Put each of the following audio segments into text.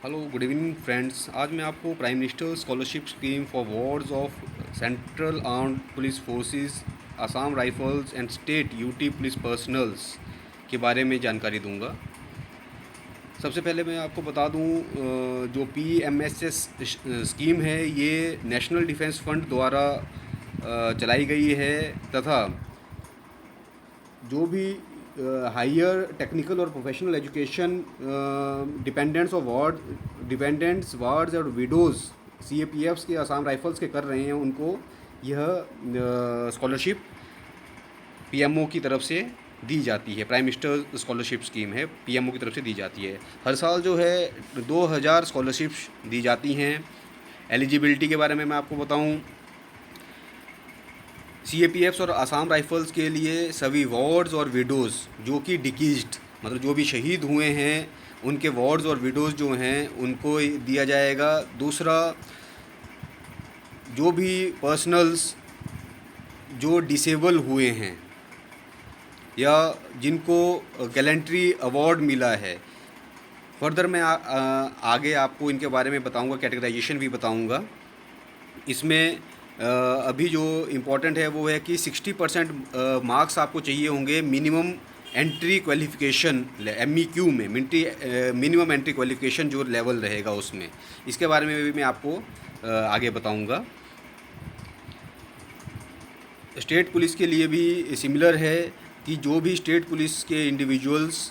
Hello good evening friends. आज मैं आपको prime minister scholarship scheme for wards of central armed police forces, Assam rifles and state UT police personnels के बारे में जानकारी दूंगा। सबसे पहले मैं आपको बता दूं, जो पीएमएसएस स्कीम है ये नेशनल डिफेंस फंड द्वारा चलाई गई है, तथा जो भी हायर टेक्निकल और प्रोफेशनल एजुकेशन डिपेंडेंट्स वार्ड्स और विडोज़ सीएपीएफ्स के, असम राइफल्स के कर रहे हैं, उनको यह स्कॉलरशिप पीएमओ की तरफ से दी जाती है। प्राइम मिनिस्टर स्कॉलरशिप स्कीम है, पीएमओ की तरफ से दी जाती है। हर साल जो है 2000 स्कॉलरशिप्स दी जाती हैं। एलिजिबिलिटी के बारे में मैं आपको बताऊं, सीएपीएफ्स और आसाम राइफल्स के लिए सभी वार्ड्स और विडोज़ जो कि डिकीज्ड, मतलब जो भी शहीद हुए हैं, उनके वार्ड्स और विडोज़ जो हैं उनको दिया जाएगा। दूसरा, जो भी पर्सनल्स जो डिसेबल हुए हैं या जिनको गैलेंट्री अवार्ड मिला है, फर्दर मैं आगे आपको इनके बारे में बताऊंगा, कैटेगराइजेशन भी बताऊंगा। इसमें अभी जो इम्पोर्टेंट है वो है कि 60% मार्क्स आपको चाहिए होंगे मिनिमम एंट्री क्वालिफ़िकेशन MEQ में, मिनिमम एंट्री क्वालिफ़िकेशन जो लेवल रहेगा उसमें। इसके बारे में भी मैं आपको आगे बताऊंगा। स्टेट पुलिस के लिए भी सिमिलर है कि जो भी स्टेट पुलिस के इंडिविजुअल्स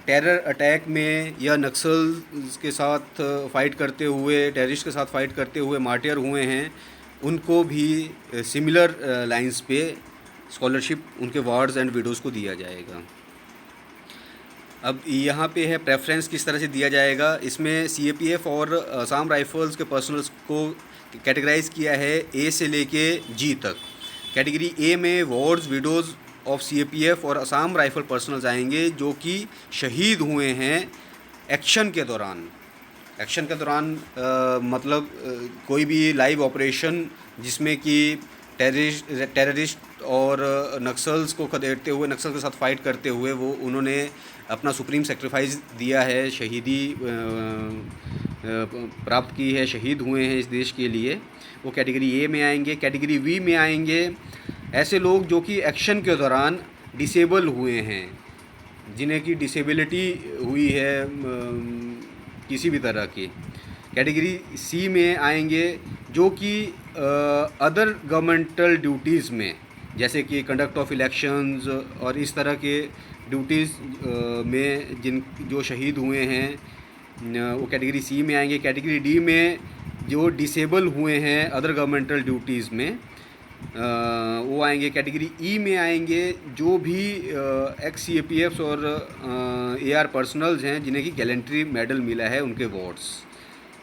टेरर अटैक में या नक्सल के साथ फ़ाइट करते हुए, टेररिस्ट के साथ फ़ाइट करते हुए मार्टियर हुए हैं, उनको भी सिमिलर लाइंस पे स्कॉलरशिप उनके वार्ड्स एंड विडोज़ को दिया जाएगा। अब यहाँ पे है प्रेफरेंस किस तरह से दिया जाएगा। इसमें सीएपीएफ और असम राइफल्स के पर्सनल्स को कैटेगराइज़ किया है ए से लेके जी तक। कैटेगरी ए में वार्ड्स विडोज़ ऑफ सीएपीएफ और असम राइफल पर्सनल्स आएंगे जो कि शहीद हुए हैं एक्शन के दौरान। एक्शन के दौरान मतलब कोई भी लाइव ऑपरेशन जिसमें कि टेररिस्ट और नक्सल्स को खदेड़ते हुए, नक्सल के साथ फाइट करते हुए वो उन्होंने अपना सुप्रीम सेक्रीफाइस दिया है, शहीदी प्राप्त की है, शहीद हुए हैं इस देश के लिए, वो कैटेगरी ए में आएंगे। कैटेगरी वी में आएंगे ऐसे लोग जो कि एक्शन के दौरान डिसेबल हुए हैं, जिन्हें की डिसेबिलिटी हुई है किसी भी तरह की। कैटेगरी सी में आएंगे जो कि अदर गवर्नमेंटल ड्यूटीज़ में, जैसे कि कंडक्ट ऑफ इलेक्शंस और इस तरह के ड्यूटीज़ में जो शहीद हुए हैं, वो कैटेगरी सी में आएंगे। कैटेगरी डी में जो डिसेबल हुए हैं अदर गवर्नमेंटल ड्यूटीज़ में, वो आएंगे। कैटेगरी ई में आएंगे जो भी एक्स CAPFs और AR पर्सनल्स हैं जिन्हें कि गैलेंट्री मेडल मिला है, उनके वार्ड्स।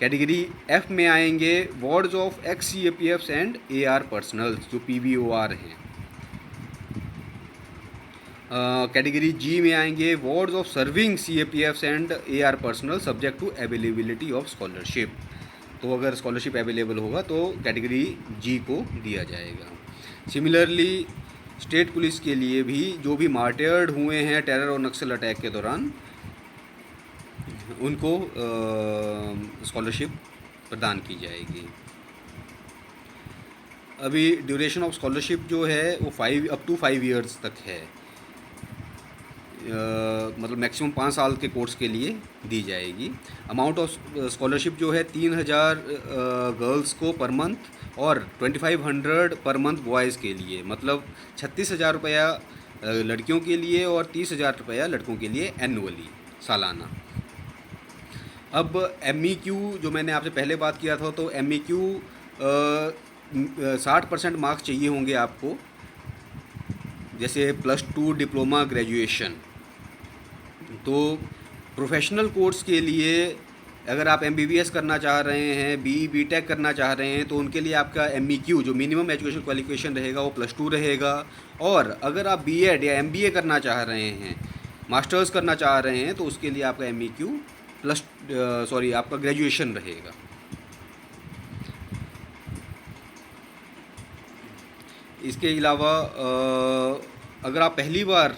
कैटेगरी एफ में आएंगे wards of ex CAPFs and AR personnels जो PVOR हैं। कैटेगरी जी में आएंगे wards of serving CAPFs and AR personnel subject to availability of scholarship. तो अगर स्कॉलरशिप अवेलेबल होगा तो कैटेगरी जी को दिया जाएगा। सिमिलरली स्टेट पुलिस के लिए भी जो भी मार्टियर्ड हुए हैं टेरर और नक्सल अटैक के दौरान, उनको स्कॉलरशिप प्रदान की जाएगी। अभी ड्यूरेशन ऑफ स्कॉलरशिप जो है वो अप टू 5 ईयर्स तक है, मतलब मैक्सिमम 5 साल के कोर्स के लिए दी जाएगी। अमाउंट ऑफ स्कॉलरशिप जो है 3000 गर्ल्स को पर मंथ और 2500 पर मंथ बॉयज़ के लिए, मतलब 36,000 रुपया लड़कियों के लिए और 30,000 रुपया लड़कों के लिए एनुअली, सालाना। अब MEQ जो मैंने आपसे पहले बात किया था, तो MEQ 60% मार्क्स चाहिए होंगे आपको, जैसे +2 डिप्लोमा ग्रेजुएशन। तो प्रोफेशनल कोर्स के लिए अगर आप MBBS करना चाह रहे हैं, BE BTech करना चाह रहे हैं, तो उनके लिए आपका MEQ जो मिनिमम एजुकेशन क्वालिफिकेशन रहेगा वो +2 रहेगा। और अगर आप BEd या MBA करना चाह रहे हैं, मास्टर्स करना चाह रहे हैं, तो उसके लिए आपका MEQ आपका ग्रेजुएशन रहेगा। इसके अलावा अगर आप पहली बार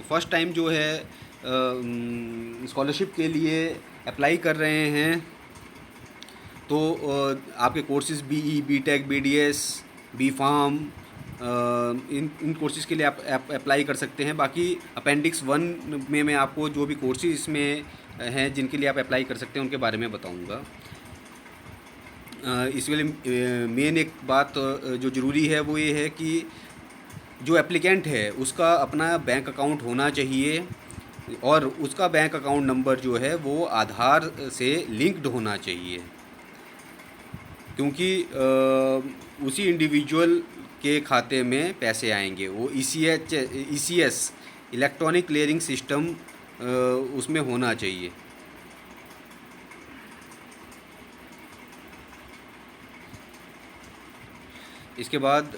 फर्स्ट टाइम जो है स्कॉलरशिप के लिए अप्लाई कर रहे हैं तो आपके courses BE, BTech, BDS, B pharm, इन कोर्सेज़ के लिए आप अप्लाई कर सकते हैं। बाकी अपेंडिक्स 1 में मैं आपको जो भी कोर्सेज़ इसमें हैं जिनके लिए आप अप्लाई कर सकते हैं उनके बारे में बताऊंगा। इसके लिए मेन एक बात जो ज़रूरी है वो ये है कि जो एप्लीकेंट है उसका अपना बैंक अकाउंट होना चाहिए और उसका बैंक अकाउंट नंबर जो है वो आधार से लिंक्ड होना चाहिए, क्योंकि उसी इंडिविजुअल के खाते में पैसे आएंगे। वो ईसीएस इलेक्ट्रॉनिक क्लियरिंग सिस्टम उसमें होना चाहिए। इसके बाद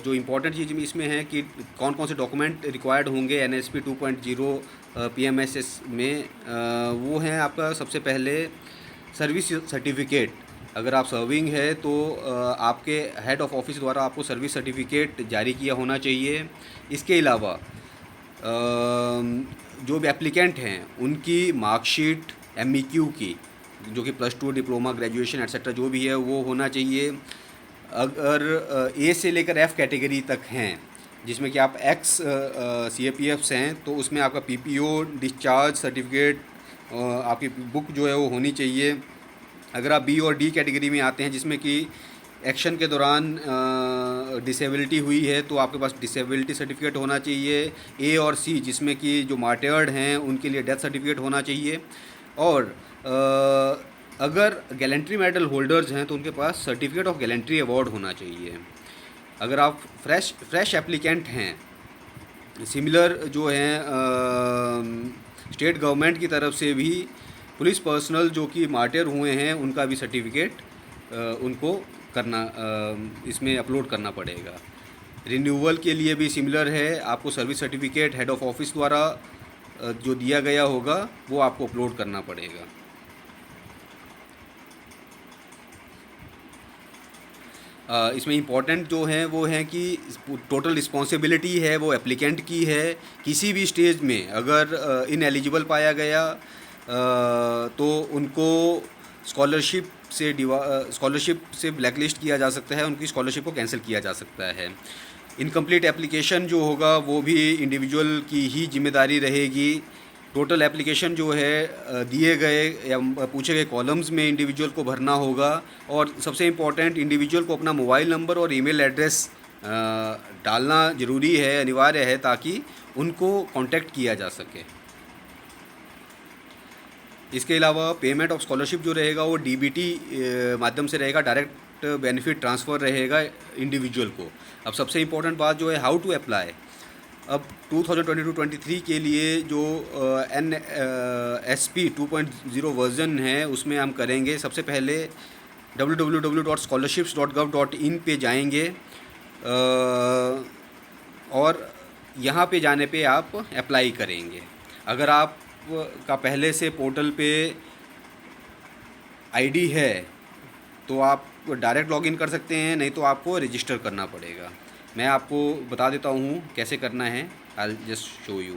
जो इम्पोर्टेंट चीज़ इसमें है कि कौन कौन से डॉक्यूमेंट रिक्वायर्ड होंगे एनएसपी 2.0 पीएमएसएस में, वो हैं आपका सबसे पहले सर्विस सर्टिफिकेट। अगर आप सर्विंग है तो आपके हेड ऑफ ऑफिस द्वारा आपको सर्विस सर्टिफिकेट जारी किया होना चाहिए। इसके अलावा जो भी एप्लीकेंट हैं उनकी मार्कशीट MEQ की, जो कि +2 डिप्लोमा ग्रेजुएशन एट्सेट्रा जो भी है वो होना चाहिए। अगर ए से लेकर F कैटेगरी तक हैं जिसमें कि आप एक्स CAPFs हैं तो उसमें आपका PPO डिस्चार्ज सर्टिफिकेट आपकी बुक जो है वो होनी चाहिए। अगर आप B और D कैटेगरी में आते हैं जिसमें कि एक्शन के दौरान डिसेबिलिटी हुई है तो आपके पास डिसेबिलिटी सर्टिफिकेट होना चाहिए। A और C जिसमें कि जो मार्टर्ड हैं उनके लिए डेथ सर्टिफिकेट होना चाहिए। और अगर गैलेंट्री मेडल होल्डर्स हैं तो उनके पास सर्टिफिकेट ऑफ गैलेंट्री अवार्ड होना चाहिए। अगर आप फ्रेश एप्लीकेंट हैं, सिमिलर जो हैं स्टेट गवर्नमेंट की तरफ से भी पुलिस पर्सनल जो कि मार्टर हुए हैं उनका भी सर्टिफिकेट उनको करना इसमें अपलोड करना पड़ेगा। रिन्यूअल के लिए भी सिमिलर है, आपको service certificate head of office द्वारा जो दिया गया होगा वो आपको अपलोड करना पड़ेगा। इसमें इम्पॉर्टेंट जो है वो है कि टोटल रिस्पॉन्सिबिलिटी है वो एप्लीकेंट की है। किसी भी स्टेज में अगर इनएलिजिबल पाया गया तो उनको स्कॉलरशिप से ब्लैकलिस्ट किया जा सकता है, उनकी स्कॉलरशिप को कैंसिल किया जा सकता है। इनकम्प्लीट एप्लीकेशन जो होगा वो भी इंडिविजुअल की ही जिम्मेदारी रहेगी। टोटल एप्लीकेशन जो है दिए गए या पूछे गए कॉलम्स में इंडिविजुअल को भरना होगा। और सबसे इम्पॉर्टेंट, इंडिविजुअल को अपना मोबाइल नंबर और ईमेल एड्रेस डालना ज़रूरी है, अनिवार्य है, ताकि उनको कांटेक्ट किया जा सके। इसके अलावा पेमेंट ऑफ स्कॉलरशिप जो रहेगा वो DBT माध्यम से रहेगा, डायरेक्ट बेनिफिट ट्रांसफ़र रहेगा इंडिविजुअल को। अब सबसे इम्पोर्टेंट बात जो है हाउ टू अप्लाई। अब 2022-23 के लिए जो NSP 2.0 वर्ज़न है उसमें हम करेंगे। सबसे पहले www.scholarships.gov.in पे जाएंगे और यहाँ पे जाने पे आप अप्लाई करेंगे। अगर आप का पहले से पोर्टल पे ID है तो आप डायरेक्ट लॉगिन कर सकते हैं, नहीं तो आपको रजिस्टर करना पड़ेगा। मैं आपको बता देता हूँ कैसे करना है। I just show you.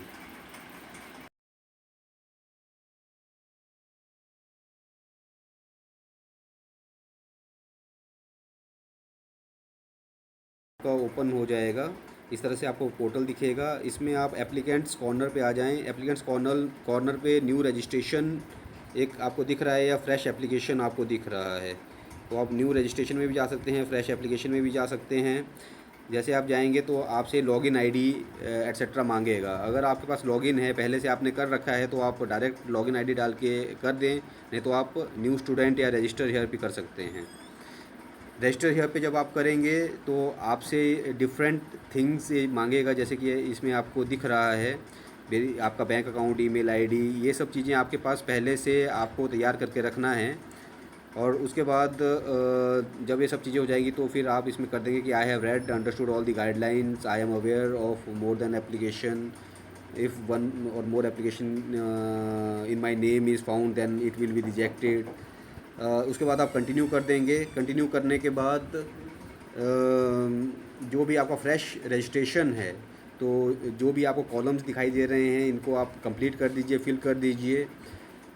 का ओपन हो जाएगा, इस तरह से आपको पोर्टल दिखेगा। इसमें आप एप्लीकेंट्स कॉर्नर पे आ जाएं। एप्लीकेंट्स कॉर्नर पे न्यू रजिस्ट्रेशन एक आपको दिख रहा है या फ्रेश एप्लीकेशन आपको दिख रहा है, तो आप न्यू रजिस्ट्रेशन में भी जा सकते हैं, फ्रेश एप्लीकेशन में भी जा सकते हैं। जैसे आप जाएंगे तो आपसे लॉगिन ID एट्सेट्रा मांगेगा। अगर आपके पास लॉगिन है, पहले से आपने कर रखा है, तो आप डायरेक्ट लॉगिन ID डाल के कर दें, नहीं तो आप न्यू स्टूडेंट या रजिस्टर हियर भी कर सकते हैं। रजिस्टर हियर पे जब आप करेंगे तो आपसे डिफरेंट थिंग्स मांगेगा, जैसे कि इसमें आपको दिख रहा है आपका बैंक अकाउंट, ईमेल ID, ये सब चीज़ें आपके पास पहले से आपको तैयार करके रखना है। और उसके बाद जब ये सब चीज़ें हो जाएंगी तो फिर आप इसमें कर देंगे कि I have read understood all the guidelines, I am aware of more than application, if one or more application in my name is found then it will be rejected. उसके बाद आप कंटिन्यू कर देंगे। कंटिन्यू करने के बाद जो भी आपका फ्रेश रजिस्ट्रेशन है तो जो भी आपको कॉलम्स दिखाई दे रहे हैं इनको आप कंप्लीट कर दीजिए, फिल कर दीजिए।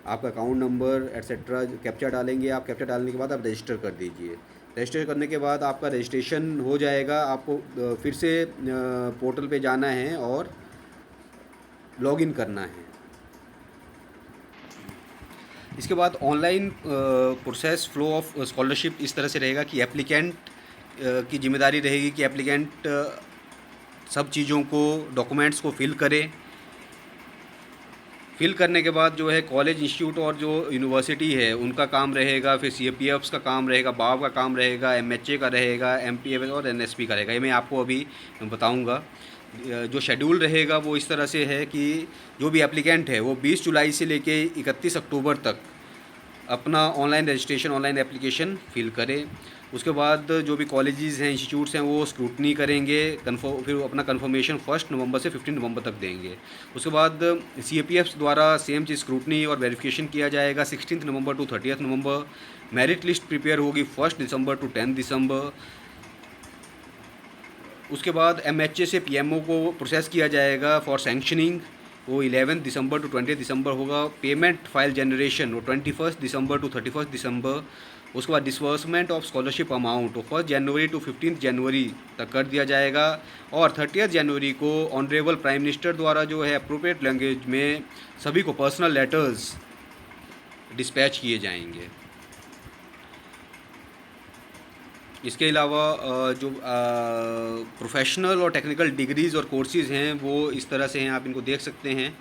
आपका अकाउंट नंबर एट्सेट्रा कैप्चा डालेंगे आप, कैप्चा डालने के बाद आप रजिस्टर कर दीजिए। रजिस्टर करने के बाद आपका रजिस्ट्रेशन हो जाएगा। आपको फिर से पोर्टल पे जाना है और लॉगिन करना है। इसके बाद online process flow of scholarship इस तरह से रहेगा कि एप्लीकेंट की जिम्मेदारी रहेगी कि एप्लीकेंट सब चीज़ों को, डॉक्यूमेंट्स को फिल करे। फिल करने के बाद जो है कॉलेज, इंस्टीट्यूट और जो यूनिवर्सिटी है उनका काम रहेगा, फिर CAPFs का काम रहेगा, बाव का काम रहेगा, MHA का रहेगा, MPF और NSP का रहेगा। ये मैं आपको अभी बताऊंगा। जो शेड्यूल रहेगा वो इस तरह से है कि जो भी एप्लीकेंट है वो 20 जुलाई से लेके 31 अक्टूबर तक अपना online registration, online application fill करे। उसके बाद जो भी कॉलेजेस हैं, इंस्टीट्यूट्स हैं, वो स्क्रूटनी करेंगे, फिर अपना कन्फर्मेशन 1 नवंबर से 15 नवंबर तक देंगे। उसके बाद CAPFs द्वारा सेम चीज़ स्क्रूटनी और वेरिफिकेशन किया जाएगा 16 नवंबर टू 30 नवंबर। मेरिट लिस्ट प्रिपेयर होगी 1 दिसंबर टू 10 दिसंबर। उसके बाद MHA से PMO को प्रोसेस किया जाएगा फॉर सैंक्शनिंग, वो 11 दिसंबर टू 20 दिसंबर होगा। पेमेंट फाइल जनरेशन वो 21 दिसंबर टू 31 दिसंबर। उसके बाद डिसबर्समेंट ऑफ स्कॉलरशिप अमाउंट वो 1 जनवरी टू 15 जनवरी तक कर दिया जाएगा। और 30 जनवरी को ऑनरेबल प्राइम मिनिस्टर द्वारा जो है अप्रोप्रिएट लैंग्वेज में सभी को पर्सनल लेटर्स डिस्पैच किए जाएंगे। इसके अलावा जो प्रोफेशनल और टेक्निकल डिग्रीज़ और कोर्सेज़ हैं वो इस तरह से हैं, आप इनको देख सकते हैं।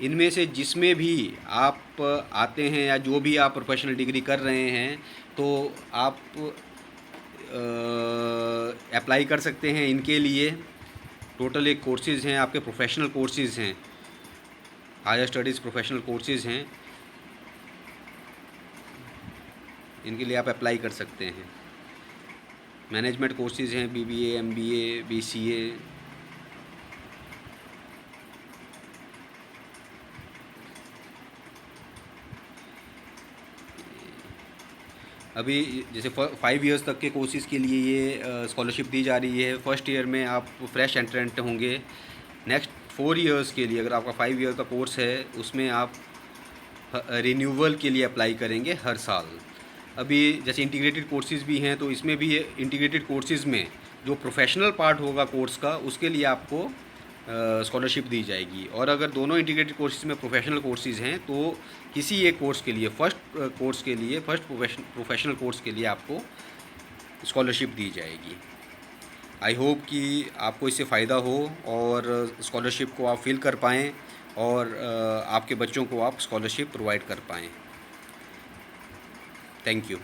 इनमें से जिसमें भी आप आते हैं या जो भी आप प्रोफेशनल डिग्री कर रहे हैं तो आप अप्लाई कर सकते हैं इनके लिए। टोटल एक कोर्सेज़ हैं आपके, प्रोफेशनल कोर्सेज़ हैं, हायर स्टडीज़ प्रोफेशनल कोर्सेज़ हैं, इनके लिए आप अप्लाई कर सकते हैं। मैनेजमेंट कोर्सेज़ हैं, BBA, MBA, BCA। अभी जैसे 5 इयर्स तक के कोर्सेज़ के लिए ये स्कॉलरशिप दी जा रही है। फर्स्ट ईयर में आप फ्रेश एंट्रेंट होंगे। नेक्स्ट 4 इयर्स के लिए, अगर आपका 5 ईयर का कोर्स है, उसमें आप रिन्यूअल के लिए अप्लाई करेंगे हर साल। अभी जैसे इंटीग्रेटेड कोर्सेज़ भी हैं, तो इसमें भी इंटीग्रेटेड कोर्सेज़ में जो प्रोफेशनल पार्ट होगा कोर्स का, उसके लिए आपको स्कॉलरशिप दी जाएगी। और अगर दोनों इंटीग्रेटेड कोर्सेज़ में प्रोफेशनल कोर्सेज़ हैं तो किसी एक कोर्स के लिए, फर्स्ट प्रोफेशनल कोर्स के लिए आपको स्कॉलरशिप दी जाएगी। आई होप कि आपको इससे फ़ायदा हो और स्कॉलरशिप को आप फिल कर पाएँ और आपके बच्चों को आप स्कॉलरशिप प्रोवाइड कर पाएँ। Thank you.